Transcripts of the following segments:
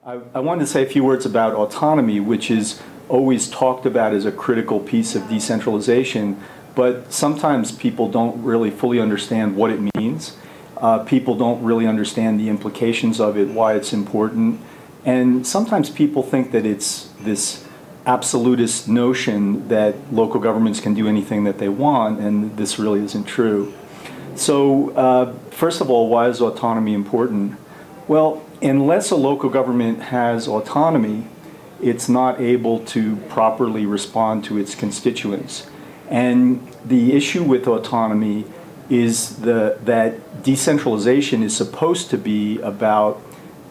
I wanted to say a few words about autonomy, which is always talked about as a critical piece of decentralization, but sometimes people don't really fully understand what it means. People don't really understand the implications of it, why it's important, and sometimes people think that it's this absolutist notion that local governments can do anything that they want, and this really isn't true. So first of all, why is autonomy important? Well, unless a local government has autonomy, it's not able to properly respond to its constituents. And the issue with autonomy is that decentralization is supposed to be about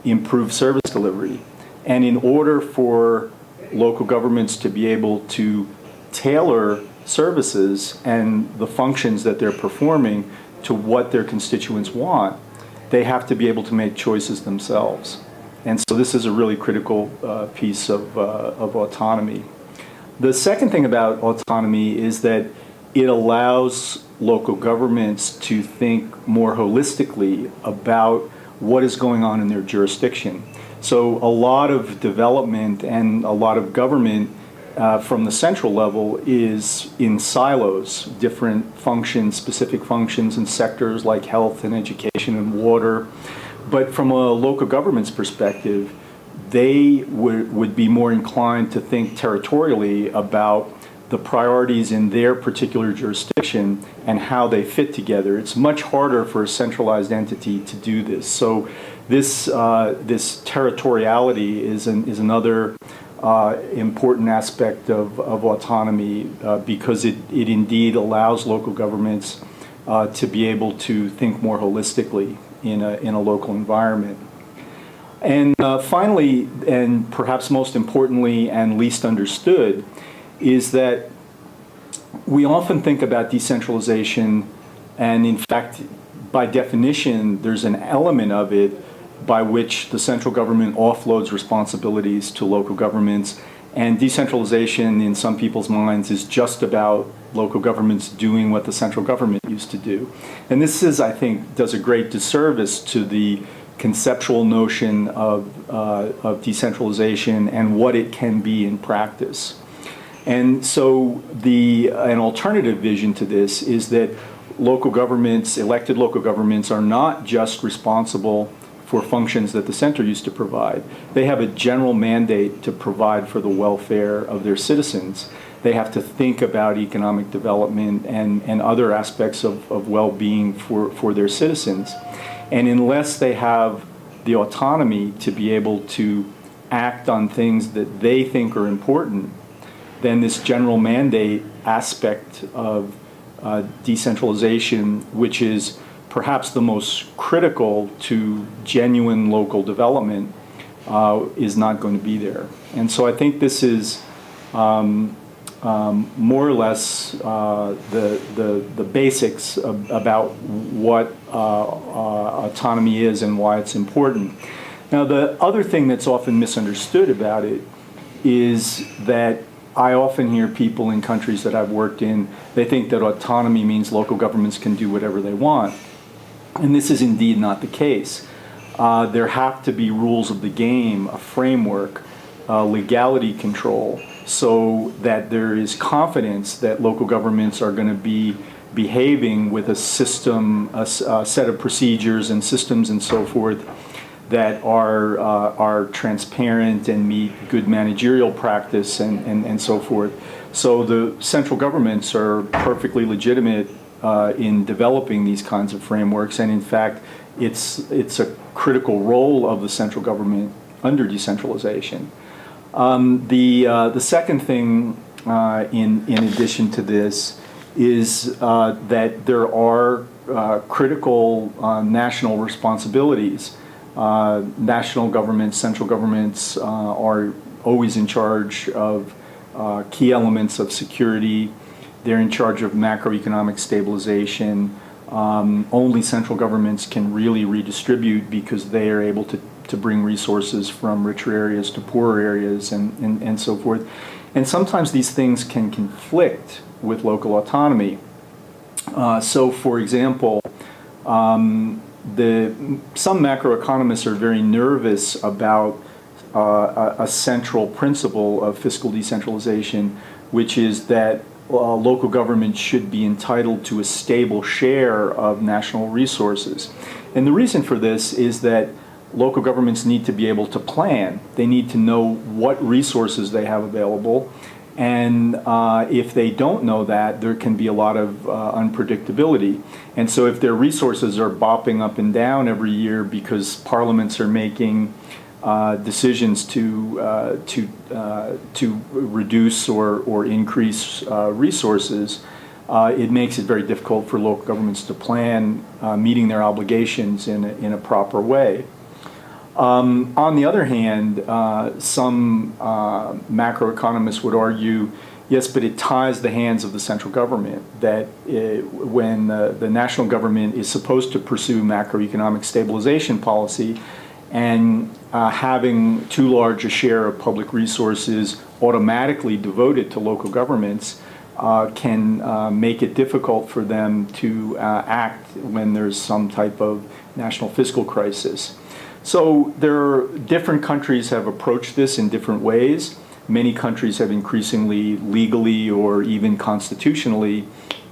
improved service delivery. And in order for local governments to be able to tailor services and the functions that they're performing to what their constituents want, they have to be able to make choices themselves. And so this is a really critical piece of autonomy. The second thing about autonomy is that it allows local governments to think more holistically about what is going on in their jurisdiction. So a lot of development and a lot of government from the central level is in silos, different functions, specific functions in sectors like health and education and water. But from a local government's perspective, they would be more inclined to think territorially about the priorities in their particular jurisdiction and how they fit together. It's much harder for a centralized entity to do this. So this territoriality is another important aspect of autonomy because it indeed allows local governments to be able to think more holistically in a local environment. And finally, and perhaps most importantly and least understood, is that we often think about decentralization, and in fact, by definition, there's an element of it by which the central government offloads responsibilities to local governments, and decentralization in some people's minds is just about local governments doing what the central government used to do. And this is, I think, does a great disservice to the conceptual notion of decentralization and what it can be in practice. And so an alternative vision to this is that local governments, elected local governments, are not just responsible for functions that the center used to provide. They have a general mandate to provide for the welfare of their citizens. They have to think about economic development and other aspects of well-being for their citizens. And unless they have the autonomy to be able to act on things that they think are important, then this general mandate aspect of decentralization, which is perhaps the most critical to genuine local development, is not going to be there. And so I think this is more or less the basics about what autonomy is and why it's important. Now, the other thing that's often misunderstood about it is that I often hear people in countries that I've worked in, they think that autonomy means local governments can do whatever they want. And this is indeed not the case. There have to be rules of the game, a framework, legality control, so that there is confidence that local governments are going to be behaving with a system, a set of procedures and systems and so forth that are transparent and meet good managerial practice and so forth. So the central governments are perfectly legitimate in developing these kinds of frameworks, and in fact, it's a critical role of the central government under decentralization. The second thing, in addition to this, is that there are critical national responsibilities. National governments, central governments are always in charge of key elements of security. They're in charge of macroeconomic stabilization. Only central governments can really redistribute because they are able to bring resources from richer areas to poorer areas and so forth. And sometimes these things can conflict with local autonomy. So for example, some macroeconomists are very nervous about a central principle of fiscal decentralization, which is that local government should be entitled to a stable share of national resources. And the reason for this is that local governments need to be able to plan. They need to know what resources they have available. And if they don't know that, there can be a lot of unpredictability. And so if their resources are bopping up and down every year because parliaments are making decisions to reduce or increase resources, it makes it very difficult for local governments to plan meeting their obligations in a proper way. On the other hand, some macroeconomists would argue, yes, but it ties the hands of the central government, that when the national government is supposed to pursue macroeconomic stabilization policy, and having too large a share of public resources automatically devoted to local governments can make it difficult for them to act when there's some type of national fiscal crisis. So different countries have approached this in different ways. Many countries have increasingly legally or even constitutionally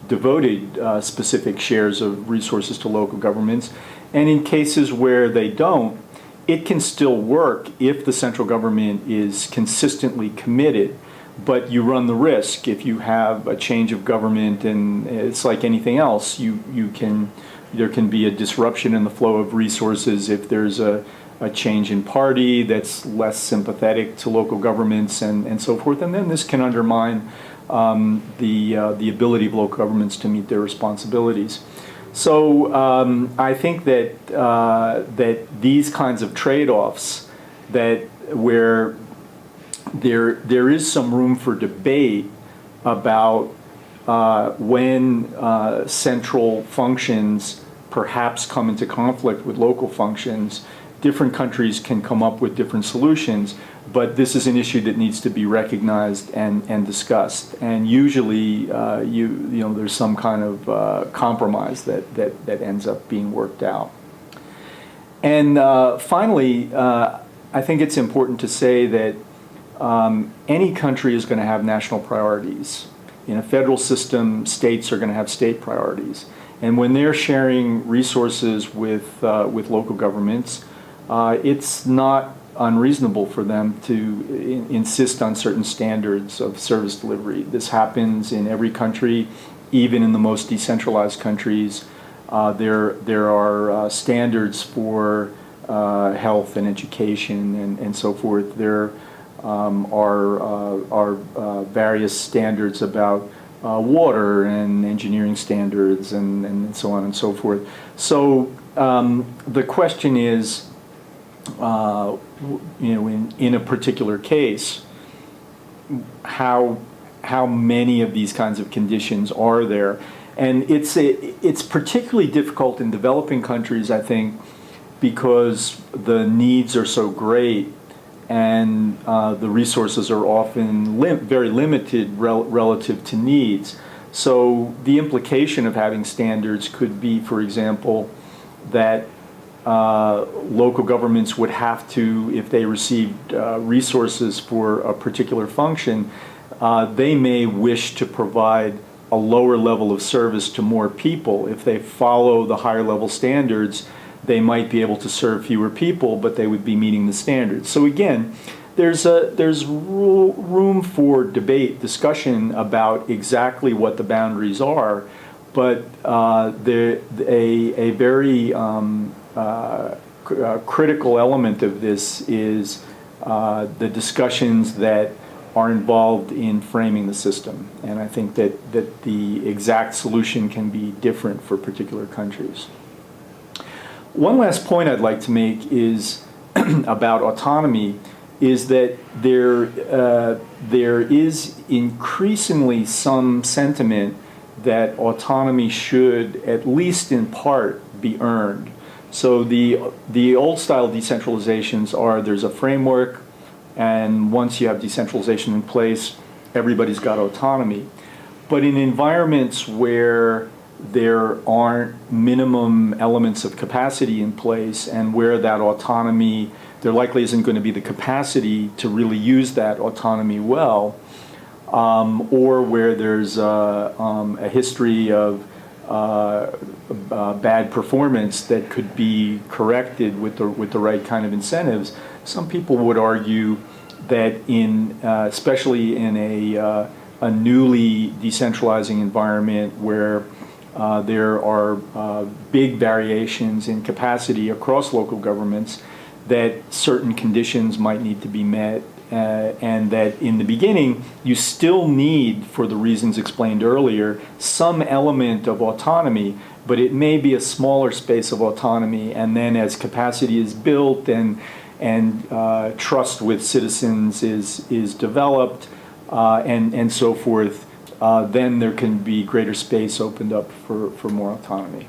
devoted specific shares of resources to local governments. And in cases where they don't, it can still work if the central government is consistently committed, but you run the risk if you have a change of government, and it's like anything else, there can be a disruption in the flow of resources if there's a change in party that's less sympathetic to local governments and so forth, and then this can undermine the ability of local governments to meet their responsibilities. So I think that these kinds of trade-offs, where there is some room for debate about when central functions perhaps come into conflict with local functions, different countries can come up with different solutions, but this is an issue that needs to be recognized and discussed. And usually, there's some kind of compromise that ends up being worked out. And finally, I think it's important to say that any country is going to have national priorities. In a federal system, states are going to have state priorities. And when they're sharing resources with local governments, it's not unreasonable for them to insist on certain standards of service delivery. This happens in every country, even in the most decentralized countries. There are standards for health and education and so forth. There are various standards about water and engineering standards and so on and so forth. So the question is, in a particular case, how many of these kinds of conditions are there? And it's particularly difficult in developing countries, I think, because the needs are so great and the resources are often very limited relative to needs. So the implication of having standards could be, for example, that local governments would have to, if they received resources for a particular function, they may wish to provide a lower level of service to more people. If they follow the higher level standards, they might be able to serve fewer people, but they would be meeting the standards. So again, there's room for debate, discussion about exactly what the boundaries are, but a very critical element of this is the discussions that are involved in framing the system. And I think that the exact solution can be different for particular countries. One last point I'd like to make is about autonomy, is that there is increasingly some sentiment that autonomy should, at least in part, be earned. So the old style decentralizations are, there's a framework, and once you have decentralization in place, everybody's got autonomy. But in environments where there aren't minimum elements of capacity in place, and where that autonomy, there likely isn't going to be the capacity to really use that autonomy well, or where there's a history of bad performance that could be corrected with the right kind of incentives. Some people would argue that especially in a newly decentralizing environment where there are big variations in capacity across local governments, that certain conditions might need to be met, and that in the beginning you still need, for the reasons explained earlier, some element of autonomy, but it may be a smaller space of autonomy, and then as capacity is built and trust with citizens is developed, and so forth, then there can be greater space opened up for more autonomy.